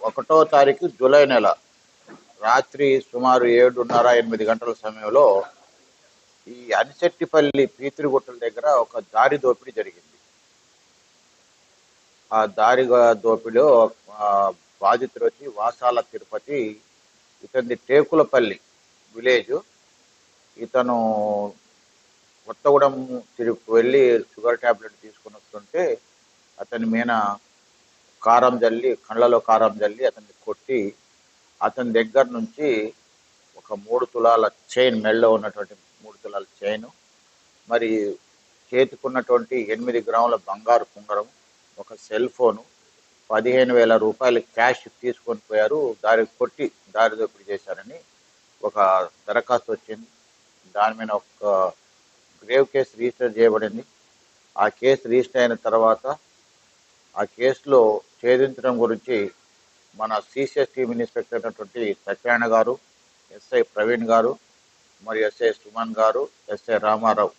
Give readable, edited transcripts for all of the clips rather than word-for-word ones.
ఒకటో తారీఖు జూలై నెల రాత్రి సుమారు 7:30-8 గంటల సమయంలో ఈ అనిశెట్టిపల్లి పీతిరిగుట్టల దగ్గర ఒక దారి దోపిడీ జరిగింది. ఆ దారి దోపిడీలో బాధితుడు వచ్చి వాసాల తిరుపతి, ఇతని టేకులపల్లి విలేజ్. ఇతను కొత్తగూడెం తిరిగి వెళ్ళి షుగర్ ట్యాబ్లెట్ తీసుకుని వస్తుంటే అతని మీద కారం జల్లి, కళ్ళలో కారం జల్లి అతన్ని కొట్టి అతని దగ్గర నుంచి ఒక 3 తులాల చైన్, మెడలో ఉన్నటువంటి 3 తులాల చైను, మరి చేతికున్నటువంటి 8 గ్రాముల బంగారు కుంగరం, ఒక సెల్ ఫోను, 15,000 రూపాయలు క్యాష్ తీసుకొని పోయారు. కొట్టి దారి దోపిడీ చేశారని ఒక దరఖాస్తు వచ్చింది. దాని మీద ఒక గ్రేవ్ కేసు రిజిస్టర్ చేయబడింది. ఆ కేసు రిజిస్టర్ అయిన తర్వాత ఆ కేసులో ఛేదించడం గురించి మన సిసిఎస్ టీమ్ ఇన్స్పెక్టర్ అయినటువంటి సత్యనారాయణ గారు, ఎస్ఐ ప్రవీణ్ గారు, మరియు ఎస్ఐ సుమన్ గారు, ఎస్ఐ రామారావు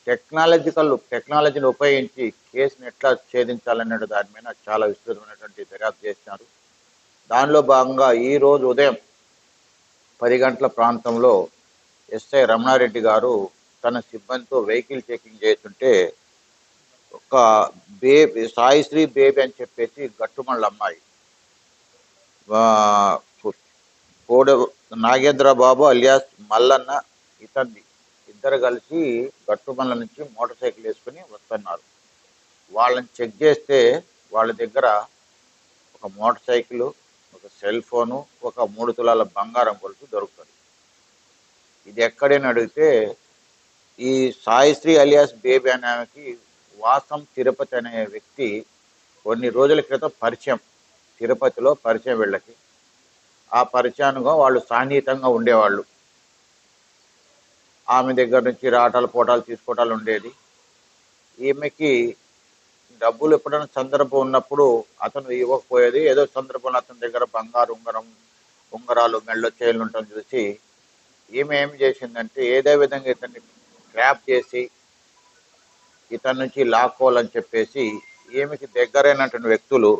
టెక్నాలజీని ఉపయోగించి కేసును ఎట్లా ఛేదించాలనే దాని మీద చాలా విస్తృతమైనటువంటి దర్యాప్తు చేసినారు. దానిలో భాగంగా ఈరోజు ఉదయం 10 గంటల ప్రాంతంలో ఎస్ఐ రమణారెడ్డి గారు తన సిబ్బందితో వెహికల్ చెకింగ్ చేస్తుంటే ఒక సాయిశ్రీ బేబీ అని చెప్పేసి గట్టుమళ్ళ అమ్మాయి, నాగేంద్రబాబు అలియాస్ మల్లన్న, ఇద్దరు కలిసి గట్టుమల్ల నుంచి మోటార్ సైకిల్ వేసుకుని వస్తున్నారు. వాళ్ళని చెక్ చేస్తే వాళ్ళ దగ్గర ఒక మోటార్ సైకిల్, ఒక సెల్ ఫోను, ఒక 3 తులాల బంగారం గొలుసు దొరుకుతుంది. ఇది ఎక్కడైనా అడిగితే ఈ సాయిశ్రీ అలియాస్ బేబీ అనే ఆమెకి వాసం తిరుపతి అనే వ్యక్తి కొన్ని రోజుల క్రితం పరిచయం, తిరుపతిలో పరిచయం వీళ్ళకి. ఆ పరిచయానుగా వాళ్ళు సాన్నిహితంగా ఉండేవాళ్ళు. ఆమె దగ్గర నుంచి రాటాలు పోటాలు తీసుకోవటాలు ఉండేది. ఈమెకి డబ్బులు ఎప్పుడైనా సందర్భం ఉన్నప్పుడు అతను ఇవ్వకపోయేది. ఏదో సందర్భంలో అతని దగ్గర బంగారు ఉంగరాలు, మెళ్ళో చైన్లు ఉండటం చూసి ఈమె ఏం చేసిందంటే ఏదో విధంగా ఇతన్ని ట్రాప్ చేసి ఇతని నుంచి లాక్కోవాలని చెప్పేసి ఈమెకి దగ్గరైనటువంటి వ్యక్తులు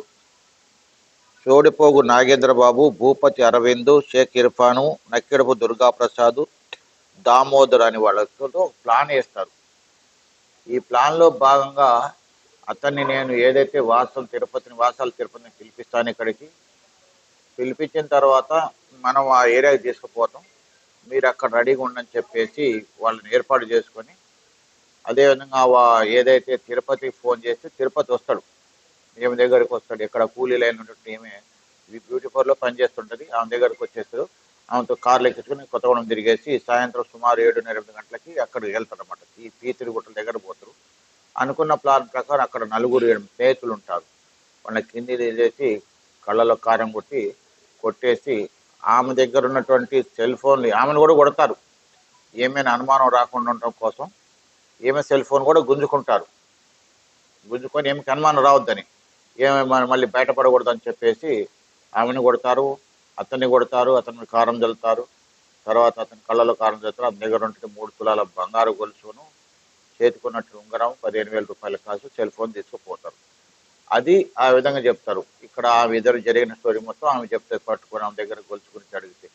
చోడిపోగు నాగేంద్రబాబు, భూపతి అరవింద్, షేక్ ఇర్ఫాను, నక్కిడపు దుర్గాప్రసాద్, దామోదర్ అని వాళ్ళతో ప్లాన్ వేస్తారు. ఈ ప్లాన్లో భాగంగా అతన్ని నేను ఏదైతే వాసాల తిరుపతిని పిలిపిస్తాను, ఇక్కడికి పిలిపించిన తర్వాత మనం ఆ ఏరియాకి తీసుకుపోతాం, మీరు అక్కడ రెడీగా ఉండని చెప్పేసి వాళ్ళని ఏర్పాటు చేసుకొని, అదేవిధంగా ఏదైతే తిరుపతికి ఫోన్ చేస్తే తిరుపతి వస్తాడు, ఈమె దగ్గరికి వస్తాడు. ఇక్కడ కూలీలు అయినటువంటి ఈమె బ్యూటీ పార్లర్లో పనిచేస్తుంటుంది. ఆమె దగ్గరికి వచ్చేస్తారు. ఆమెతో కార్లు ఎక్కించుకుని కొత్తగూడెం తిరిగేసి సాయంత్రం సుమారు 7:30 గంటలకి అక్కడికి వెళ్తారు అనమాట. ఈ పీతిరిగుట్టల దగ్గర పోతారు. అనుకున్న ప్లాన్ ప్రకారం అక్కడ 4-7 స్నేహితులు ఉంటారు. వాళ్ళ కింది తీసేసి కళ్ళలో కారం కొట్టేసి ఆమె దగ్గర ఉన్నటువంటి సెల్ ఫోన్లు, ఆమెను కూడా కొడతారు. ఏమైనా అనుమానం రాకుండా ఉండటం కోసం ఈమె సెల్ ఫోన్ కూడా గుంజుకుంటారు. గుంజుకొని ఏమికి అనుమానం రావద్దని, ఏమైనా మళ్ళీ బయటపడకూడదని చెప్పేసి ఆమెను కొడతారు, అతన్ని కొడతారు, అతన్ని కారం చల్లుతారు. తర్వాత అతని కళ్ళలో కారం చల్లుతారు. అతని దగ్గర ఉంటే 3 తులాల బంగారు గొలుసును, చేతికున్నట్టు ఉంగరం, 15,000 రూపాయల కాసు, సెల్ ఫోన్ తీసుకుపోతారు. అది ఆ విధంగా చెప్తారు. ఇక్కడ ఆమె ఇద్దరు జరిగిన స్టోరీ మొత్తం ఆమె చెప్తే పట్టుకొని ఆమె దగ్గర గొలుసు గురించి అడిగితే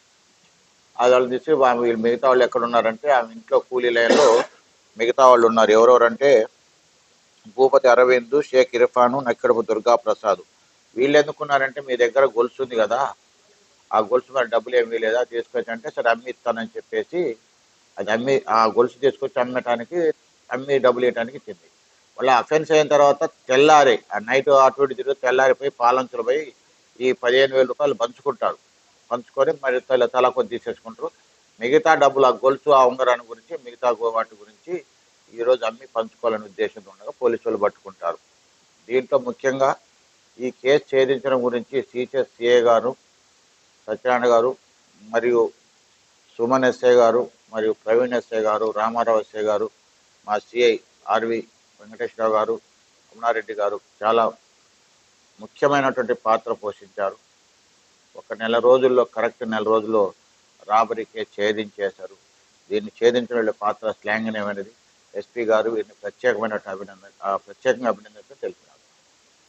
అది వాళ్ళు తీసి వీళ్ళు మిగతా వాళ్ళు ఎక్కడ ఉన్నారంటే ఆమె ఇంట్లో కూలీ లైన్లో మిగతా వాళ్ళు ఉన్నారు. ఎవరెవరంటే భూపతి అరవింద్, షేక్ ఇర్ఫాను, నక్కిడపు దుర్గాప్రసాద్. వీళ్ళు ఎందుకున్నారంటే మీ దగ్గర గొలుసు ఉంది కదా, ఆ గొలుసు మరి డబ్బులు ఏమీ లేదా తీసుకొచ్చి అంటే సరే అమ్మి ఇస్తానని చెప్పేసి అది అమ్మి ఆ గొలుసు తీసుకొచ్చి అమ్మి డబ్బులు ఇవ్వడానికి ఇచ్చింది. వాళ్ళ అఫెన్స్ అయిన తర్వాత తెల్లారి ఆ నైట్ అటు ఇటు తిరిగి తెల్లారిపోయి పాలంచులు పోయి ఈ 15,000 రూపాయలు పంచుకొని మరి తల కొద్ది తీసేసుకుంటారు. మిగతా డబ్బులు ఆ గొలుసు, ఆ ఉంగరాన్ని గురించి, మిగతా వాటి గురించి ఈరోజు అమ్మి పంచుకోవాలనే ఉద్దేశంతో ఉండగా పోలీసు వాళ్ళు పట్టుకుంటారు. దీంట్లో ముఖ్యంగా ఈ కేసు ఛేదించడం గురించి సిసిఎస్ సిఏ గారు, సత్యనారాయణ గారు, మరియు సుమన్ ఎస్ఐ గారు, మరియు ప్రవీణ్ ఎస్ఐ గారు, రామారావు ఎస్ఐ గారు, మా సిఐ ఆర్వి వెంకటేశ్వరరావు గారు, రమణారెడ్డి గారు చాలా ముఖ్యమైనటువంటి పాత్ర పోషించారు. కరెక్ట్ నెల రోజుల్లో రాబరీ కేసు ఛేదించేశారు. దీన్ని ఛేదించడం పాత్ర శ్లాఘనీయమైనది. ఎస్పీ గారు వీరిని ప్రత్యేకంగా అభినందనలు తెలిపారు.